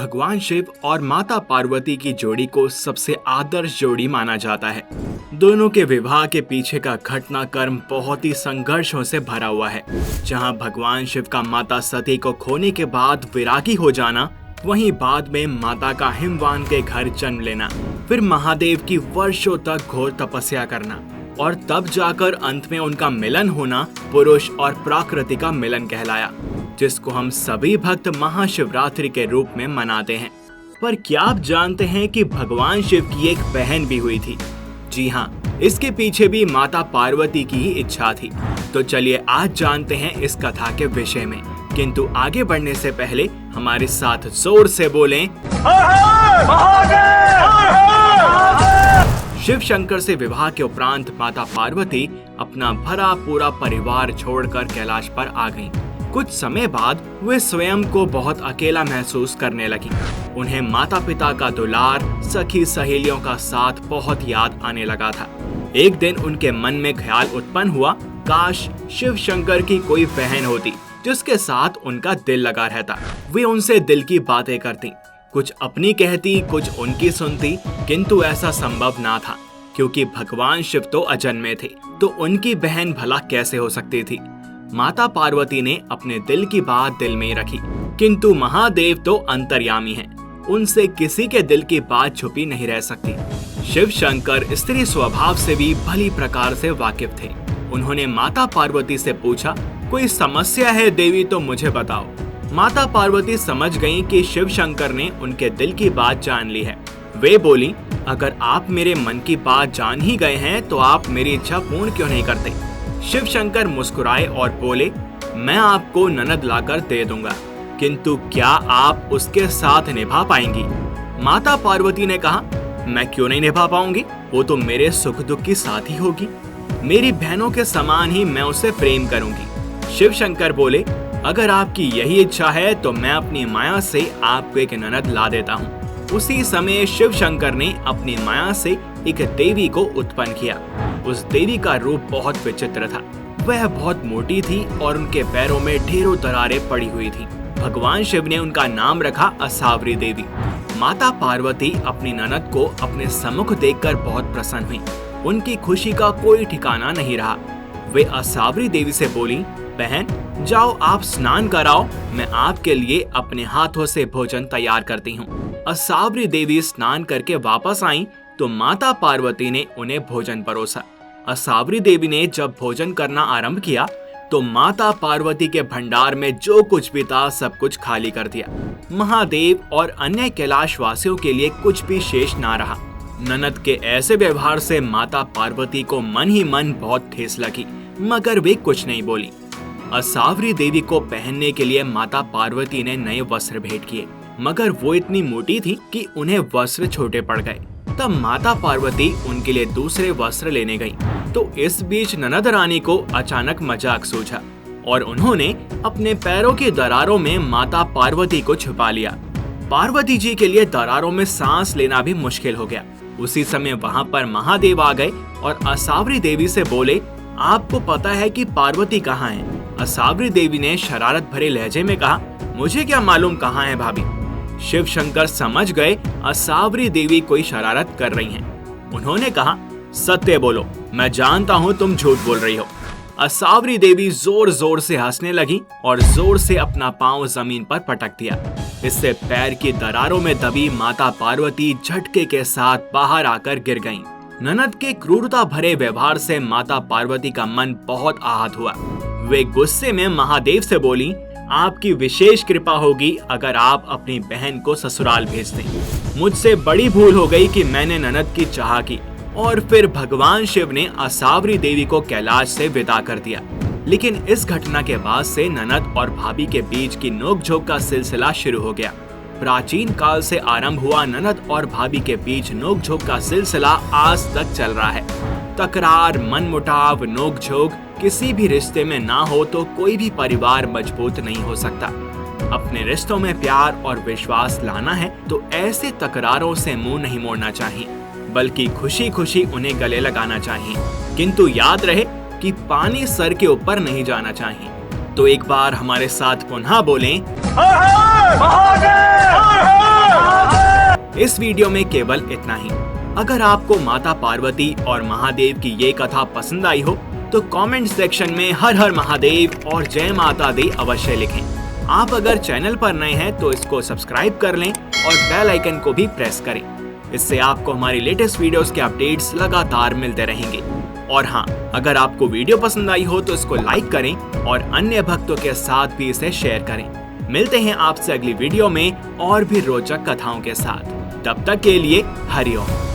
भगवान शिव और माता पार्वती की जोड़ी को सबसे आदर्श जोड़ी माना जाता है। दोनों के विवाह के पीछे का घटनाक्रम बहुत ही संघर्षों से भरा हुआ है। जहां भगवान शिव का माता सती को खोने के बाद विरागी हो जाना, वहीं बाद में माता का हिमवान के घर जन्म लेना, फिर महादेव की वर्षों तक घोर तपस्या करना और तब जाकर अंत में उनका मिलन होना पुरुष और प्रकृति का मिलन कहलाया, जिसको हम सभी भक्त महाशिवरात्रि के रूप में मनाते हैं। पर क्या आप जानते हैं कि भगवान शिव की एक बहन भी हुई थी? जी हाँ, इसके पीछे भी माता पार्वती की ही इच्छा थी। तो चलिए आज जानते हैं इस कथा के विषय में। किंतु आगे बढ़ने से पहले हमारे साथ जोर से बोलें शिव शंकर से विवाह के उपरांत माता पार्वती अपना भरा पूरा परिवार छोड़कर कैलाश पर आ गईं। कुछ समय बाद वे स्वयं को बहुत अकेला महसूस करने लगी। उन्हें माता पिता का दुलार, सखी सहेलियों का साथ बहुत याद आने लगा था। एक दिन उनके मन में ख्याल उत्पन्न हुआ, काश शिव शंकर की कोई बहन होती जिसके साथ उनका दिल लगा रहता। वे उनसे दिल की बातें करती, कुछ अपनी कहती, कुछ उनकी सुनती, किंतु ऐसा संभव ना था क्योंकि भगवान शिव तो अजन्मे थे, तो उनकी बहन भला कैसे हो सकती थी। माता पार्वती ने अपने दिल की बात दिल में रखी, किंतु महादेव तो अंतर्यामी हैं, उनसे किसी के दिल की बात छुपी नहीं रह सकती। शिव शंकर स्त्री स्वभाव से भी भली प्रकार से वाकिफ थे। उन्होंने माता पार्वती से पूछा, कोई समस्या है देवी तो मुझे बताओ। माता पार्वती समझ गईं कि शिव शंकर ने उनके दिल की बात जान ली है। वे बोली, अगर आप मेरे मन की बात जान ही गए हैं तो आप मेरी इच्छा पूर्ण क्यों नहीं करते? शिव शंकर मुस्कुराए और बोले, मैं आपको ननद लाकर दे दूंगा, किंतु क्या आप उसके साथ निभा पाएंगी? माता पार्वती ने कहा, मैं क्यों नहीं निभा पाऊंगी? वो तो मेरे सुख दुख की साथी होगी, मेरी बहनों के समान ही मैं उसे प्रेम करूंगी। शिव शंकर बोले, अगर आपकी यही इच्छा है तो मैं अपनी माया से आपको एक ननद ला देता हूँ। उसी समय शिव शंकर ने अपनी माया से एक देवी को उत्पन्न किया। उस देवी का रूप बहुत विचित्र था। वह बहुत मोटी थी और उनके पैरों में ढेरों दरारें पड़ी हुई थी। भगवान शिव ने उनका नाम रखा असावरी देवी। माता पार्वती अपनी ननद को अपने सम्मुख देखकर बहुत प्रसन्न हुई। उनकी खुशी का कोई ठिकाना नहीं रहा। वे असावरी देवी से बोली, बहन जाओ आप स्नान कराओ, मैं आपके लिए अपने हाथों से भोजन तैयार करती हूँ। असावरी देवी स्नान करके वापस आई तो माता पार्वती ने उन्हें भोजन परोसा। असावरी देवी ने जब भोजन करना आरंभ किया तो माता पार्वती के भंडार में जो कुछ भी था सब कुछ खाली कर दिया। महादेव और अन्य कैलाश वासियों के लिए कुछ भी शेष ना रहा। ननद के ऐसे व्यवहार से माता पार्वती को मन ही मन बहुत ठेस लगी, मगर वे कुछ नहीं बोली। असावरी देवी को पहनने के लिए माता पार्वती ने नए वस्त्र भेंट किए, मगर वो इतनी मोटी थी कि उन्हें वस्त्र छोटे पड़ गए। तब माता पार्वती उनके लिए दूसरे वस्त्र लेने गई, तो इस बीच ननद रानी को अचानक मजाक सूझा और उन्होंने अपने पैरों की दरारों में माता पार्वती को छुपा लिया। पार्वती जी के लिए दरारों में सांस लेना भी मुश्किल हो गया। उसी समय वहाँ पर महादेव आ गए और असावरी देवी से बोले, आपको पता है कि पार्वती कहाँ है? असावरी देवी ने शरारत भरे लहजे में कहा, मुझे क्या मालूम कहाँ है भाभी। शिव शंकर समझ गए असावरी देवी कोई शरारत कर रही हैं। उन्होंने कहा, सत्य बोलो, मैं जानता हूँ तुम झूठ बोल रही हो। असावरी देवी जोर जोर से हंसने लगी और जोर से अपना पांव जमीन पर पटक दिया। इससे पैर की दरारों में दबी माता पार्वती झटके के साथ बाहर आकर गिर गईं। ननद के क्रूरता भरे व्यवहार से माता पार्वती का मन बहुत आहत हुआ। वे गुस्से में महादेव से बोली, आपकी विशेष कृपा होगी अगर आप अपनी बहन को ससुराल भेज दें। मुझसे बड़ी भूल हो गई कि मैंने ननद की चाह की। और फिर भगवान शिव ने असावरी देवी को कैलाश से विदा कर दिया। लेकिन इस घटना के बाद से ननद और भाभी के बीच की नोकझोंक का सिलसिला शुरू हो गया। प्राचीन काल से आरंभ हुआ ननद और भाभी के बीच नोकझोंक का सिलसिला आज तक चल रहा है। तकरार, मनमुटाव, नोकझोंक किसी भी रिश्ते में ना हो तो कोई भी परिवार मजबूत नहीं हो सकता। अपने रिश्तों में प्यार और विश्वास लाना है तो ऐसे तकरारों से मुंह नहीं मोड़ना चाहिए, बल्कि खुशी खुशी उन्हें गले लगाना चाहिए। किंतु याद रहे कि पानी सर के ऊपर नहीं जाना चाहिए। तो एक बार हमारे साथ पुनः बोलें, हर हर महादेव! इस वीडियो में केवल इतना ही। अगर आपको माता पार्वती और महादेव की ये कथा पसंद आई हो तो कमेंट सेक्शन में हर हर महादेव और जय माता दी अवश्य लिखें। आप अगर चैनल पर नए हैं तो इसको सब्सक्राइब कर लें और बेल आइकन को भी प्रेस करें। इससे आपको हमारी लेटेस्ट वीडियोस के अपडेट्स लगातार मिलते रहेंगे। और हाँ, अगर आपको वीडियो पसंद आई हो तो इसको लाइक करें और अन्य भक्तों के साथ भी इसे शेयर करें। मिलते हैं आपसे अगली वीडियो में और भी रोचक कथाओं के साथ। तब तक के लिए हरि ओम।